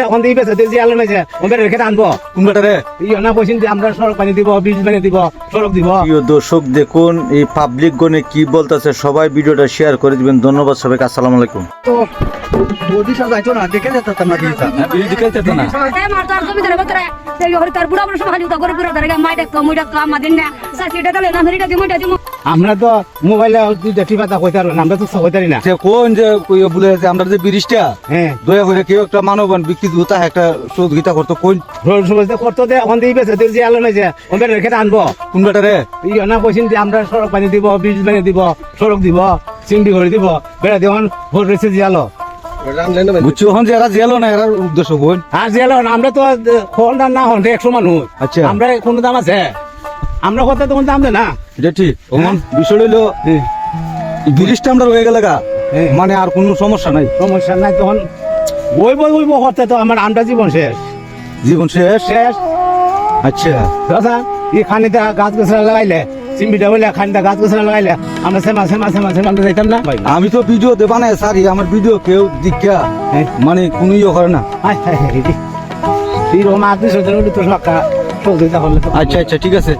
এখন দিয়ে বেঁচে দিয়ে আলো নাই যে রেখে আনবো কোনবাটারে না বলছেন যে আমরা সড়ক পানি দিব বীজ পানি দিব সড়ক দিব। প্রিয় দর্শক দেখুন এই পাবলিক গণে কি বলতেছে, সবাই ভিডিওটা শেয়ার করে দিবেন। ধন্যবাদ সবাইকে, আসসালামু আলাইকুম। তো বডি সব যাইতো না দেখে যেত না দিতা বীজ দেখে যেত না মার তার জমি ধরে বতরে সেই হরি তার বুড়া বুড়া সব হালি উতা করে পুরো ধরে মাই ডাক মই ডাক আমাদের না সাথীটা তালে না ধরিটা দিমটা দিমু। আমরা তো মোবাইলে দেখি পাতা কইতে পারবো না, আমরা তো কইতারি না। কোন যে বলে যে আমরা যে ব্রিজটা হ্যাঁ দয়া করে কেউ একটা মানবান ব্যক্তি দুটা একটা সহযোগিতা করতো কোন রোড সময় করতো যে এখন দিয়ে বেঁচে দিয়ে আলো নাই যে রেখে আনবো কোন বেটারে না বলছেন যে আমরা সড়ক পানি দিব বীজ পানি দিব সড়ক দিব চিংড়ি করে দিব বেড়া দিব ভোট রয়েছে যে আলো বুঝছো হন যে এরা জেলো না এরা উদ্দেশ্য কোন আর যে আলো আমরা তো হল না হন 100 মানুষ। আচ্ছা। আমরা কোনো দাম আছে আমরা কথা তো কোনো দাম দেয় না। এটা ঠিক ওমন বিষয় হইলো ব্রিজটা আমরা রয়ে গেলে গা হ্যাঁ। মানে আর কোনো সমস্যা নাই, সমস্যা নাই তখন ওই করতে তো আমার আমরা জীবন শেষ জীবন শেষ। শেষ। আচ্ছা দাদা এই খানিটা গাছ গাছরা লাগাইলে চিম্বিটা হইলে খানিটা গাছ গাছরা লাগাইলে আমরা সেমা যাইতাম না ভাই। আমি তো ভিডিও দে বানাই সারি আমার ভিডিও কেউ দীক্ষা মানে কোনো ইয়ে করে না। এইরকম আত্মীয় স্বজন তো সবটা সহযোগিতা করলে তো আচ্ছা আচ্ছা ঠিক আছে।